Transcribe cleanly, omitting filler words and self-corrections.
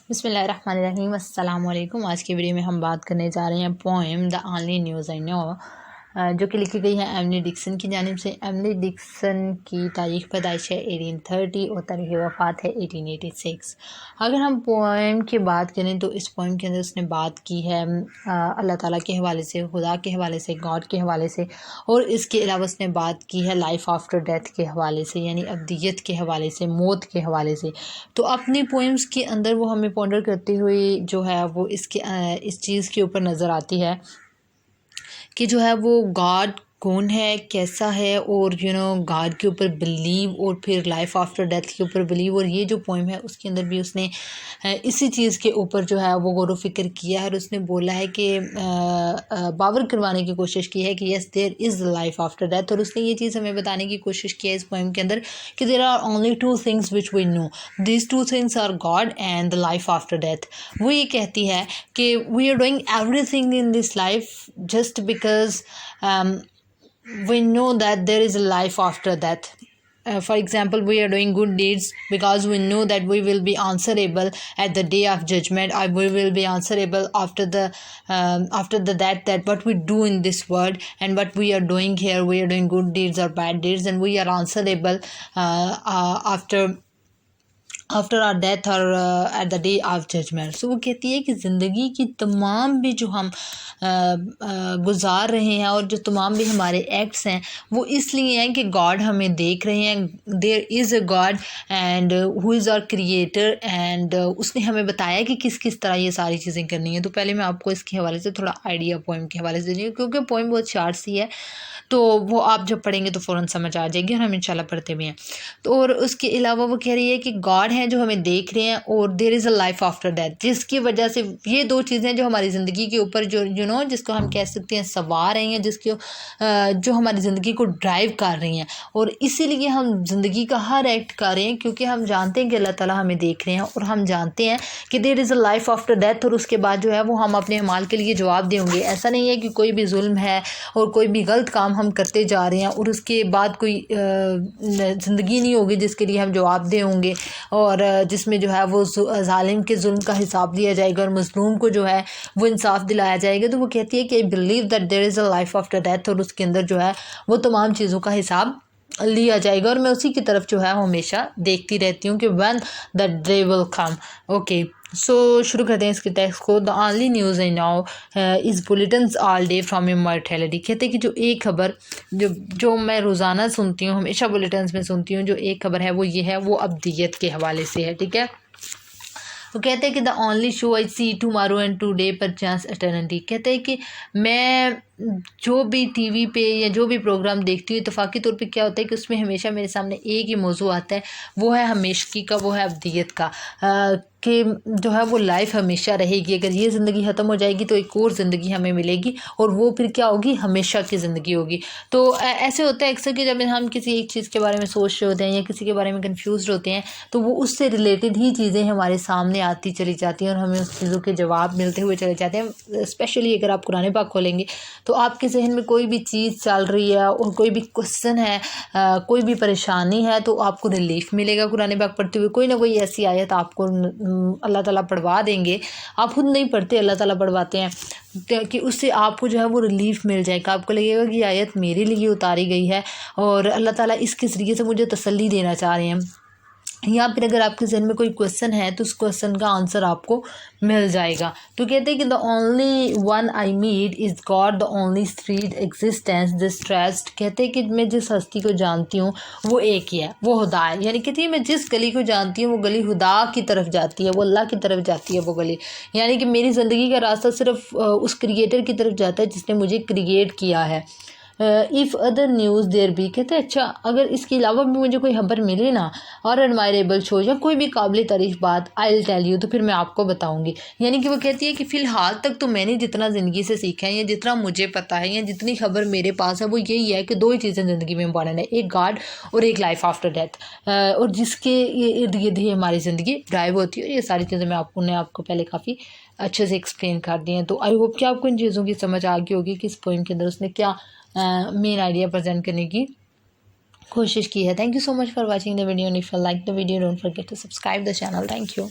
بسم اللہ الرحمن الرحیم۔ السلام علیکم۔ آج کی ویڈیو میں ہم بات کرنے جا رہے ہیں پوئم دا اونلی نیوز آئی نو، جو کہ لکھی گئی ہے ایملی ڈکسن کی جانب سے۔ ایملی ڈکسن کی تاریخ پیدائش ہے 1830 اور تاریخ وفات ہے 1886۔ اگر ہم پوئم کی بات کریں تو اس پوئم کے اندر اس نے بات کی ہے اللہ تعالیٰ کے حوالے سے، خدا کے حوالے سے، گاڈ کے حوالے سے، اور اس کے علاوہ اس نے بات کی ہے لائف آفٹر ڈیتھ کے حوالے سے، یعنی ابدیت کے حوالے سے، موت کے حوالے سے۔ تو اپنی پوئمز کے اندر وہ ہمیں پونڈر کرتے ہوئے جو ہے وہ اس چیز کے اوپر نظر آتی ہے کہ جو ہے وہ گاڈ کون ہے، کیسا ہے، اور گاڈ کے اوپر بلیو، اور پھر لائف آفٹر ڈیتھ کے اوپر بلیو۔ اور یہ جو پوئم ہے اس کے اندر بھی اس نے اسی چیز کے اوپر جو ہے وہ غور و فکر کیا ہے، اور اس نے بولا ہے کہ باور کروانے کی کوشش کی ہے کہ یس دیر از لائف آفٹر ڈیتھ۔ اور اس نے یہ چیز ہمیں بتانے کی کوشش کی ہے اس پوئم کے اندر کہ there are only two things which we know, these two things are God and the life after death. وہ یہ کہتی ہے کہ we are doing everything in this life just because we know that there is a life after death. For example, we are doing good deeds because we know that we will be answerable at the day of judgment, or we will be answerable after the death, that what we do in this world and what we are doing here, we are doing good deeds or bad deeds, and we are answerable after our death or at the day of judgment. So وہ کہتی ہے کہ زندگی کی تمام بھی جو ہم گزار رہے ہیں اور جو تمام بھی ہمارے ایکٹس ہیں وہ اس لیے ہیں کہ گاڈ ہمیں دیکھ رہے ہیں، there is a God and who is our creator, and اس نے ہمیں بتایا کہ کس کس طرح یہ ساری چیزیں کرنی ہیں۔ تو پہلے میں آپ کو اس کے حوالے سے تھوڑا آئیڈیا پوئم کے حوالے سے دیں کیونکہ پوئم بہت شارٹ سی ہے، تو وہ آپ جب پڑھیں گے تو فوراً سمجھ آ جائے گی، اور ہم انشاءاللہ پڑھتے بھی ہیں۔ تو اور اس کے علاوہ وہ کہہ رہی ہے کہ گاڈ ہیں جو ہمیں دیکھ رہے ہیں، اور دیر is a life after death, جس کی وجہ سے یہ دو چیزیں جو ہماری زندگی کے اوپر جو جس کو ہم کہہ سکتے ہیں سوار رہی ہیں، جو ہماری زندگی کو ڈرائیو کر رہی ہیں، اور اسی لیے ہم زندگی کا ہر ایکٹ کر رہے ہیں کیونکہ ہم جانتے ہیں کہ اللہ تعالیٰ ہمیں دیکھ رہے ہیں، اور ہم جانتے ہیں کہ دیر is a life after death, اور اس کے بعد جو ہے وہ ہم اپنے اعمال کے لیے جواب دیں گے۔ ایسا نہیں ہے کہ کوئی بھی ظلم ہے اور کوئی بھی غلط کام ہم کرتے جا رہے ہیں اور اس کے بعد کوئی زندگی نہیں ہوگی جس کے لیے ہم جواب دیں ہوں گے، اور جس میں جو ہے وہ ظالم کے ظلم کا حساب لیا جائے گا اور مظلوم کو جو ہے وہ انصاف دلایا جائے گا۔ تو وہ کہتی ہے کہ I believe that there is a life after death، اور اس کے اندر جو ہے وہ تمام چیزوں کا حساب لیا جائے گا، اور میں اسی کی طرف جو ہے ہمیشہ دیکھتی رہتی ہوں کہ when the day will come۔ Okay, so شروع کرتے ہیں اس کے ٹیکسٹ کو۔ The only news I know is bulletins all day from immortality۔ کہتے ہیں کہ جو ایک خبر جو میں روزانہ سنتی ہوں، ہمیشہ بلیٹنس میں سنتی ہوں، جو ایک خبر ہے وہ یہ ہے، وہ ابدیت کے حوالے سے ہے، ٹھیک ہے۔ وہ کہتے ہیں کہ the only show I see tomorrow and today perchance eternity. کہتے ہیں کہ میں جو بھی ٹی وی پہ یا جو بھی پروگرام دیکھتی ہوں اتفاقی طور پہ کیا ہوتا ہے کہ اس میں ہمیشہ میرے سامنے ایک ہی موضوع آتا ہے، وہ ہے ہمیشگی کا، وہ ہے ابدیت کا، کہ جو ہے وہ لائف ہمیشہ رہے گی۔ اگر یہ زندگی ختم ہو جائے گی تو ایک اور زندگی ہمیں ملے گی، اور وہ پھر کیا ہوگی، ہمیشہ کی زندگی ہوگی۔ تو ایسے ہوتا ہے اکثر کہ جب ہم کسی ایک چیز کے بارے میں سوچ رہے ہوتے ہیں یا کسی کے بارے میں کنفیوزڈ ہوتے ہیں تو وہ اس سے ریلیٹڈ ہی چیزیں ہمارے سامنے آتی چلی جاتی ہیں اور ہمیں اس چیزوں کے جواب ملتے ہوئے چلے جاتے ہیں۔ اسپیشلی اگر آپ قرآن پاک کھولیں گے تو آپ کے ذہن میں کوئی بھی چیز چل رہی ہے اور کوئی بھی کوسچن ہے، کوئی بھی پریشانی ہے، تو آپ کو ریلیف ملے گا قرآن پاک پڑھتے ہوئے۔ کوئی نہ کوئی ایسی آیت آپ کو اللہ تعالیٰ پڑھوا دیں گے، آپ خود نہیں پڑھتے، اللہ تعالیٰ پڑھواتے ہیں، کہ اس سے آپ کو جو ہے وہ ریلیف مل جائے گا۔ آپ کو لگے گا کہ یہ آیت میرے لیے اتاری گئی ہے اور اللہ تعالیٰ اس کے ذریعے سے مجھے تسلی دینا چاہ رہے ہیں۔ یا پھر اگر آپ کے ذہن میں کوئی کوسچن ہے تو اس کوسچن کا آنسر آپ کو مل جائے گا۔ تو کہتے ہیں کہ the only one I meet is God, the only straight existence this trust. کہتے ہیں کہ میں جس ہستی کو جانتی ہوں وہ ایک ہی ہے، وہ خدا ہے۔ یعنی کہتی ہے میں جس گلی کو جانتی ہوں وہ گلی خدا کی طرف جاتی ہے، وہ اللہ کی طرف جاتی ہے وہ گلی۔ یعنی کہ میری زندگی کا راستہ صرف اس کریٹر کی طرف جاتا ہے جس نے مجھے کریٹ کیا ہے۔ ایف ادر نیوز دیر بھی، کہتے ہیں اچھا اگر اس کے علاوہ بھی مجھے کوئی خبر ملے نا، اور ایڈمائریبل شو یا کوئی بھی قابل تعریف بات، آئی ول ٹیل یو، تو پھر میں آپ کو بتاؤں گی۔ یعنی کہ وہ کہتی ہے کہ فی الحال تک تو میں نے جتنا زندگی سے سیکھا ہے یا جتنا مجھے پتہ ہے یا جتنی خبر میرے پاس ہے وہ یہی ہے کہ دو ہی چیزیں زندگی میں امپورٹنٹ ہے، ایک گاڈ اور ایک لائف آفٹر ڈیتھ، اور جس کے ارد گرد ہی ہماری زندگی ڈرائیو ہوتی ہے۔ اور یہ ساری چیزیں میں آپ کو پہلے کافی اچھے سے ایکسپلین کر دی ہیں۔ تو آئی ہوپ کہ آپ کو ان چیزوں کی سمجھ آ گئی ہوگی کہ اس پوئم کے اندر اس نے کیا مین آئیڈیا پریزنٹ کرنے کی کوشش کی ہے۔ Thank you so much for watching the video, and if you like the video don't forget to subscribe the channel. Thank you.